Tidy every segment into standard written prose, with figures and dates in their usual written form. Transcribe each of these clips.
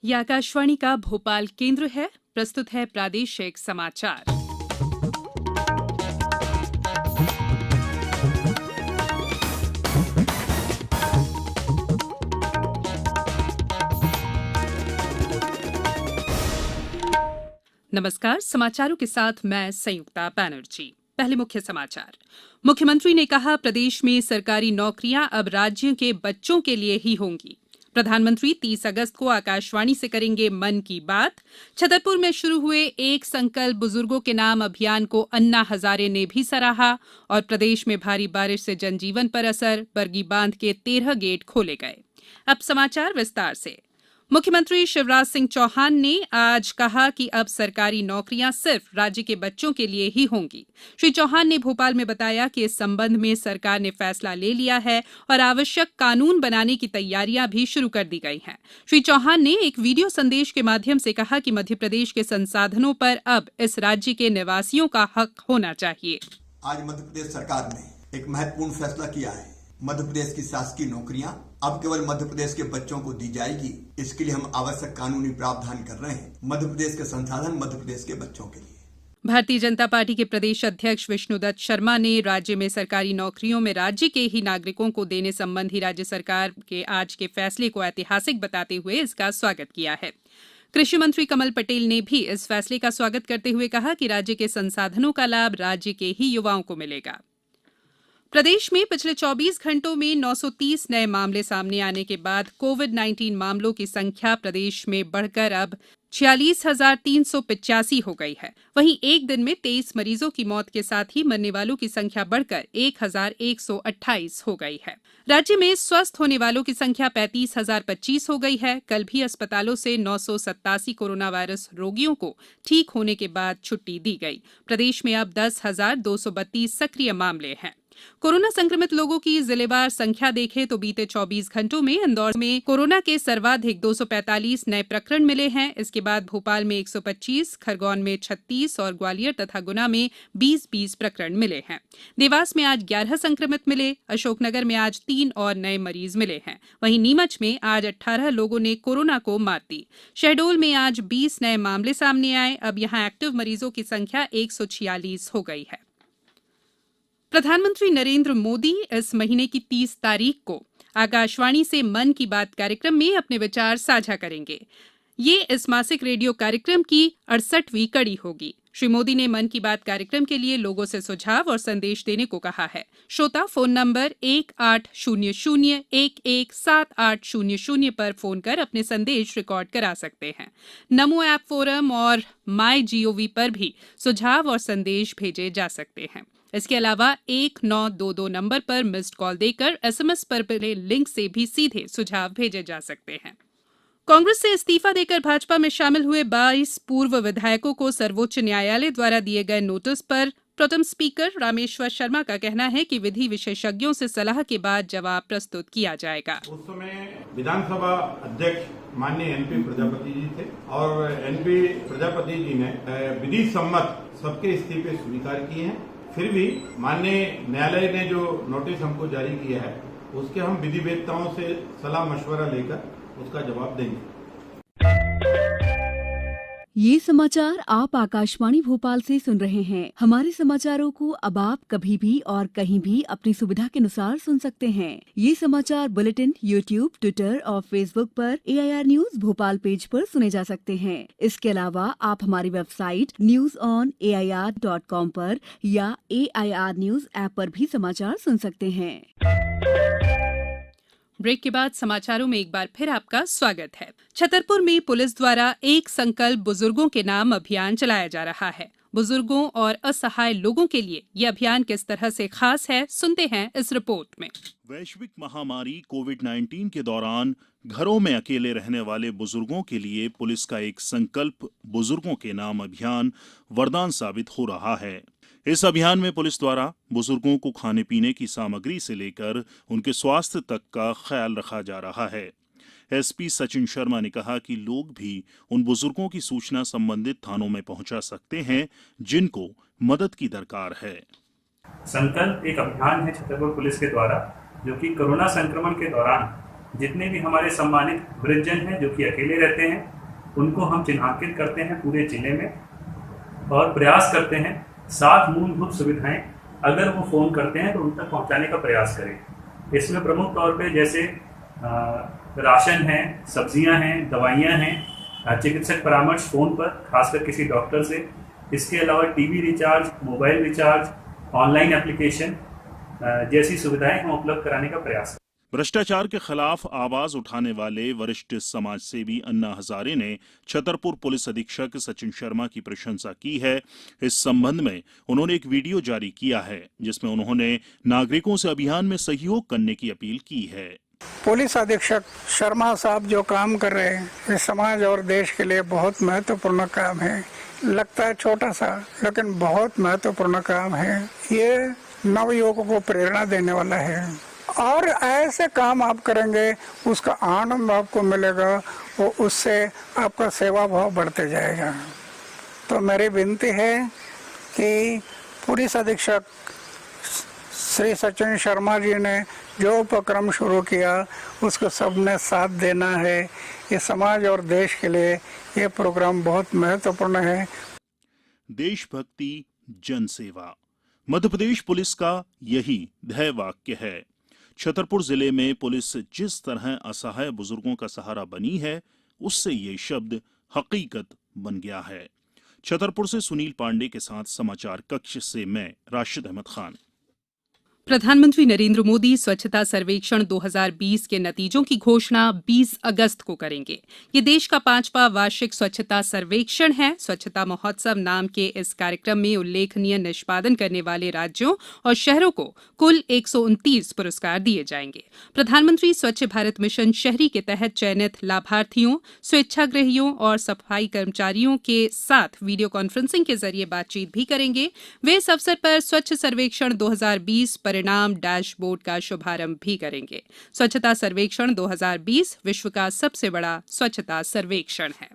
ये आकाशवाणी का भोपाल केंद्र है। प्रस्तुत है प्रादेशिक समाचार। नमस्कार, समाचारों के साथ मैं संयुक्ता बनर्जी। पहले मुख्य समाचार। मुख्यमंत्री ने कहा, प्रदेश में सरकारी नौकरियां अब राज्य के बच्चों के लिए ही होंगी। प्रधानमंत्री 30 अगस्त को आकाशवाणी से करेंगे मन की बात। छतरपुर में शुरू हुए एक संकल्प बुजुर्गों के नाम अभियान को अन्ना हजारे ने भी सराहा। और प्रदेश में भारी बारिश से जनजीवन पर असर, बरगी बांध के 13 गेट खोले गए। अब समाचार विस्तार से। मुख्यमंत्री शिवराज सिंह चौहान ने आज कहा कि अब सरकारी नौकरियां सिर्फ राज्य के बच्चों के लिए ही होंगी। श्री चौहान ने भोपाल में बताया कि इस संबंध में सरकार ने फैसला ले लिया है और आवश्यक कानून बनाने की तैयारियां भी शुरू कर दी गई हैं। श्री चौहान ने एक वीडियो संदेश के माध्यम से कहा कि मध्य प्रदेश के संसाधनों पर अब इस राज्य के निवासियों का हक होना चाहिए। आज मध्य प्रदेश सरकार ने एक महत्वपूर्ण फैसला किया है। मध्य प्रदेश की शासकीय नौकरियां अब केवल मध्य प्रदेश के बच्चों को दी जाएगी। इसके लिए हम आवश्यक कानूनी प्रावधान कर रहे हैं। मध्य प्रदेश के संसाधन मध्य प्रदेश के बच्चों के लिए। भारतीय जनता पार्टी के प्रदेश अध्यक्ष विष्णुदत्त शर्मा ने राज्य में सरकारी नौकरियों में राज्य के ही नागरिकों को देने संबंधी राज्य सरकार के आज के फैसले को ऐतिहासिक बताते हुए इसका स्वागत किया है। कृषि मंत्री कमल पटेल ने भी इस फैसले का स्वागत करते हुए कहा कि राज्य के संसाधनों का लाभ राज्य के ही युवाओं को मिलेगा। प्रदेश में पिछले 24 घंटों में 930 नए मामले सामने आने के बाद कोविड-19 मामलों की संख्या प्रदेश में बढ़कर अब 46,385 हो गई है। वहीं एक दिन में 23 मरीजों की मौत के साथ ही मरने वालों की संख्या बढ़कर 1,128 हो गई है। राज्य में स्वस्थ होने वालों की संख्या 35,025 हो गई है। कल भी अस्पतालों से 987 कोरोना वायरस रोगियों को ठीक होने के बाद छुट्टी दी गई। प्रदेश में अब 10,232 सक्रिय मामले हैं। कोरोना संक्रमित लोगों की जिलेवार संख्या देखें तो बीते 24 घंटों में इंदौर में कोरोना के सर्वाधिक 245 नए प्रकरण मिले हैं। इसके बाद भोपाल में 125, खरगोन में 36 और ग्वालियर तथा गुना में 20-20 प्रकरण मिले हैं। देवास में आज 11 संक्रमित मिले। अशोकनगर में आज 3 और नए मरीज मिले हैं। वहीं नीमच में आज 18 लोगों ने कोरोना को मात दी। शहडोल में आज 20 नए मामले सामने आए। अब यहां एक्टिव मरीजों की संख्या 146 हो गई है। प्रधानमंत्री नरेंद्र मोदी इस महीने की 30 तारीख को आकाशवाणी से मन की बात कार्यक्रम में अपने विचार साझा करेंगे। ये इस मासिक रेडियो कार्यक्रम की 68वीं कड़ी होगी। श्री मोदी ने मन की बात कार्यक्रम के लिए लोगों से सुझाव और संदेश देने को कहा है। श्रोता फोन नंबर 1800-117800 पर फोन कर अपने संदेश रिकॉर्ड करा सकते हैं। नमो ऐप फोरम और माई जीओवी पर भी सुझाव और संदेश भेजे जा सकते हैं। इसके अलावा 1922 नंबर पर मिस्ड कॉल देकर एसएमएस पर मिले लिंक से भी सीधे सुझाव भेजे जा सकते हैं। कांग्रेस से इस्तीफा देकर भाजपा में शामिल हुए 22 पूर्व विधायकों को सर्वोच्च न्यायालय द्वारा दिए गए नोटिस पर प्रोटेम स्पीकर रामेश्वर शर्मा का कहना है कि विधि विशेषज्ञों से सलाह के बाद जवाब प्रस्तुत किया जाएगा। उस समय विधानसभा अध्यक्ष माननीय एनपी प्रजापति जी थे और एनपी प्रजापति जी ने विधि सम्मत सबके इस्तीफे स्वीकार किए हैं। फिर भी माननीय न्यायालय ने जो नोटिस हमको जारी किया है उसके हम विधिवेत्ताओं से सलाह मशवरा लेकर उसका जवाब देंगे। ये समाचार आप आकाशवाणी भोपाल से सुन रहे हैं। हमारे समाचारों को अब आप कभी भी और कहीं भी अपनी सुविधा के अनुसार सुन सकते हैं। ये समाचार बुलेटिन यूट्यूब, ट्विटर और फेसबुक पर AIR न्यूज भोपाल पेज पर सुने जा सकते हैं। इसके अलावा आप हमारी वेबसाइट newsonair.com पर या AIR न्यूज ऐप पर भी समाचार सुन सकते हैं। ब्रेक के बाद समाचारों में एक बार फिर आपका स्वागत है। छतरपुर में पुलिस द्वारा एक संकल्प बुजुर्गों के नाम अभियान चलाया जा रहा है। बुजुर्गों और असहाय लोगों के लिए यह अभियान किस तरह से खास है, सुनते हैं इस रिपोर्ट में। वैश्विक महामारी कोविड-19 के दौरान घरों में अकेले रहने वाले बुजुर्गों के लिए पुलिस का एक संकल्प बुजुर्गों के नाम अभियान वरदान साबित हो रहा है। इस अभियान में पुलिस द्वारा बुजुर्गों को खाने पीने की सामग्री से लेकर उनके स्वास्थ्य तक का ख्याल रखा जा रहा है। एसपी सचिन शर्मा ने कहा कि लोग भी उन बुजुर्गों की सूचना संबंधित थानों में पहुंचा सकते हैं जिनको मदद की दरकार है। संकल्प एक अभियान है छतरपुर पुलिस के द्वारा, जो कि कोरोना संक्रमण के दौरान जितने भी हमारे सम्मानित वृद्धजन हैं जो कि अकेले रहते हैं उनको हम चिन्हांकित करते हैं पूरे जिले में और प्रयास करते हैं 7 मूलभूत सुविधाएं अगर वो फ़ोन करते हैं तो उन तक पहुंचाने का प्रयास करें। इसमें प्रमुख तौर पे जैसे राशन है, सब्जियां हैं, दवाइयां हैं, चिकित्सक परामर्श फ़ोन पर खासकर किसी डॉक्टर से, इसके अलावा TV recharge, mobile recharge, online application जैसी सुविधाएं हम उपलब्ध कराने का प्रयास करें। भ्रष्टाचार के खिलाफ आवाज उठाने वाले वरिष्ठ समाज सेवी अन्ना हजारे ने छतरपुर पुलिस अधीक्षक सचिन शर्मा की प्रशंसा की है। इस संबंध में उन्होंने एक वीडियो जारी किया है जिसमें उन्होंने नागरिकों से अभियान में सहयोग करने की अपील की है। पुलिस अधीक्षक शर्मा साहब जो काम कर रहे हैं ये समाज और देश के लिए बहुत महत्वपूर्ण काम है। लगता है छोटा सा लेकिन बहुत महत्वपूर्ण काम है। ये नवयुवकों को प्रेरणा देने वाला है और ऐसे काम आप करेंगे उसका आनंद आपको मिलेगा वो उससे आपका सेवा भाव बढ़ते जाएगा। तो मेरी विनती है कि पुलिस अधीक्षक श्री सचिन शर्मा जी ने जो उपक्रम शुरू किया उसको सबने साथ देना है। ये समाज और देश के लिए ये प्रोग्राम बहुत महत्वपूर्ण है। देशभक्ति, जनसेवा, मध्य प्रदेश पुलिस का यही ध्येय वाक्य है। छतरपुर जिले में पुलिस जिस तरह असहाय बुजुर्गों का सहारा बनी है उससे ये शब्द हकीकत बन गया है। छतरपुर से सुनील पांडे के साथ समाचार कक्ष से मैं राशिद अहमद खान। प्रधानमंत्री नरेंद्र मोदी स्वच्छता सर्वेक्षण 2020 के नतीजों की घोषणा 20 अगस्त को करेंगे। ये देश का 5वां वार्षिक स्वच्छता सर्वेक्षण है। स्वच्छता महोत्सव नाम के इस कार्यक्रम में उल्लेखनीय निष्पादन करने वाले राज्यों और शहरों को कुल 129 पुरस्कार दिए जाएंगे। प्रधानमंत्री स्वच्छ भारत मिशन शहरी के तहत चयनित लाभार्थियों, स्वेच्छाग्रहियों और सफाई कर्मचारियों के साथ वीडियो कॉन्फ्रेंसिंग के जरिए बातचीत भी करेंगे। वे इस अवसर पर स्वच्छ सर्वेक्षण 2020 परिणाम डैशबोर्ड का शुभारंभ भी करेंगे। स्वच्छता सर्वेक्षण 2020 विश्व का सबसे बड़ा स्वच्छता सर्वेक्षण है।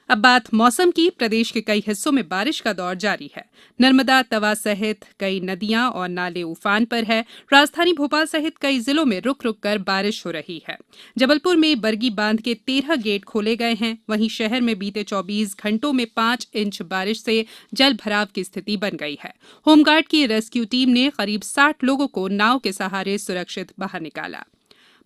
अब बात मौसम की। प्रदेश के कई हिस्सों में बारिश का दौर जारी है। नर्मदा, तवा सहित कई नदियां और नाले उफान पर है। राजधानी भोपाल सहित कई जिलों में रुक रुक कर बारिश हो रही है। जबलपुर में बरगी बांध के 13 गेट खोले गए हैं। वहीं शहर में बीते 24 घंटों में 5 इंच बारिश से जल भराव की स्थिति बन गई है। होमगार्ड की रेस्क्यू टीम ने करीब 60 लोगों को नाव के सहारे सुरक्षित बाहर निकाला।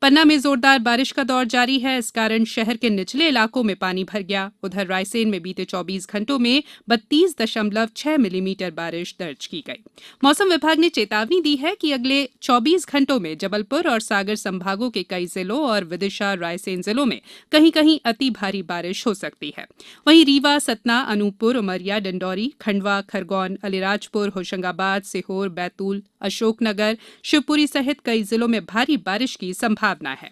पन्ना में जोरदार बारिश का दौर जारी है। इस कारण शहर के निचले इलाकों में पानी भर गया। उधर रायसेन में बीते 24 घंटों में 32.6 मिलीमीटर बारिश दर्ज की गई। मौसम विभाग ने चेतावनी दी है कि अगले 24 घंटों में जबलपुर और सागर संभागों के कई जिलों और विदिशा, रायसेन जिलों में कहीं कहीं अति भारी बारिश हो सकती है। वहीं रीवा, सतना, अनूपपुर, उमरिया, डिंडौरी, खंडवा, खरगोन, अलीराजपुर, होशंगाबाद, सीहोर, बैतूल, अशोकनगर, शिवपुरी सहित कई जिलों में भारी बारिश की संभावना है।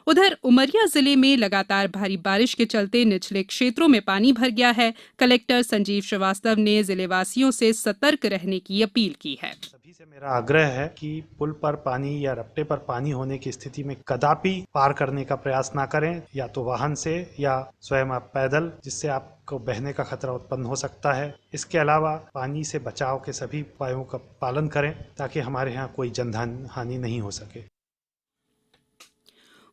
उधर उमरिया जिले में लगातार भारी बारिश के चलते निचले क्षेत्रों में पानी भर गया है। कलेक्टर संजीव श्रीवास्तव ने जिलेवासियों से सतर्क रहने की अपील की है। सभी से मेरा आग्रह है कि पुल पर पानी या रपटे पर पानी होने की स्थिति में कदापि पार करने का प्रयास ना करें, या तो वाहन से या स्वयं आप पैदल, जिससे आपको बहने का खतरा उत्पन्न हो सकता है। इसके अलावा पानी से बचाव के सभी उपायों का पालन करें ताकि हमारे यहाँ कोई जनधन हानि नहीं हो सके।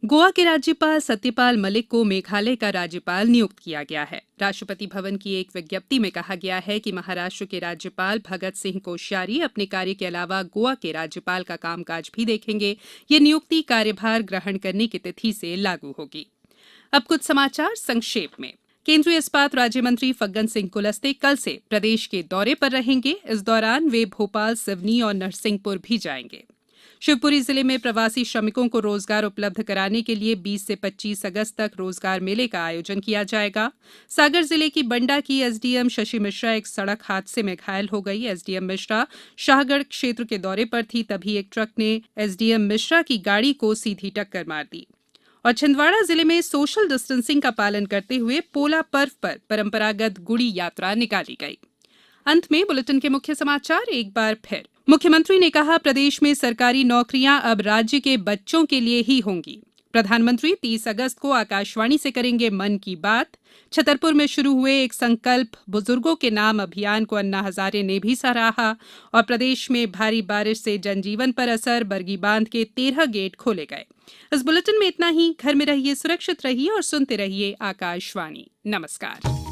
गोवा के राज्यपाल सत्यपाल मलिक को मेघालय का राज्यपाल नियुक्त किया गया है। राष्ट्रपति भवन की एक विज्ञप्ति में कहा गया है कि महाराष्ट्र के राज्यपाल भगत सिंह कोश्यारी अपने कार्य के अलावा गोवा के राज्यपाल का कामकाज भी देखेंगे। ये नियुक्ति कार्यभार ग्रहण करने की तिथि से लागू होगी। अब कुछ समाचार संक्षेप में। केंद्रीय इस्पात राज्य मंत्री फग्गन सिंह कुलस्ते कल से प्रदेश के दौरे पर रहेंगे। इस दौरान वे भोपाल, सिवनी और नरसिंहपुर भी जाएंगे। शिवपुरी जिले में प्रवासी श्रमिकों को रोजगार उपलब्ध कराने के लिए 20 से 25 अगस्त तक रोजगार मेले का आयोजन किया जाएगा। सागर जिले की बंडा की एसडीएम शशि मिश्रा एक सड़क हादसे में घायल हो गई। एसडीएम मिश्रा शाहगढ़ क्षेत्र के दौरे पर थी, तभी एक ट्रक ने एसडीएम मिश्रा की गाड़ी को सीधी टक्कर मार दी। और छिंदवाड़ा जिले में सोशल डिस्टेंसिंग का पालन करते हुए पोला पर्व पर परंपरागत गुड़ी यात्रा निकाली गई। अंत में बुलेटिन के मुख्य समाचार एक बार फिर। मुख्यमंत्री ने कहा, प्रदेश में सरकारी नौकरियां अब राज्य के बच्चों के लिए ही होंगी। प्रधानमंत्री 30 अगस्त को आकाशवाणी से करेंगे मन की बात। छतरपुर में शुरू हुए एक संकल्प बुजुर्गों के नाम अभियान को अन्ना हजारे ने भी सराहा। और प्रदेश में भारी बारिश से जनजीवन पर असर, बरगी बांध के 13 गेट खोले गए। इस बुलेटिन में इतना ही। घर में रहिए, सुरक्षित रहिए और सुनते रहिए आकाशवाणी। नमस्कार।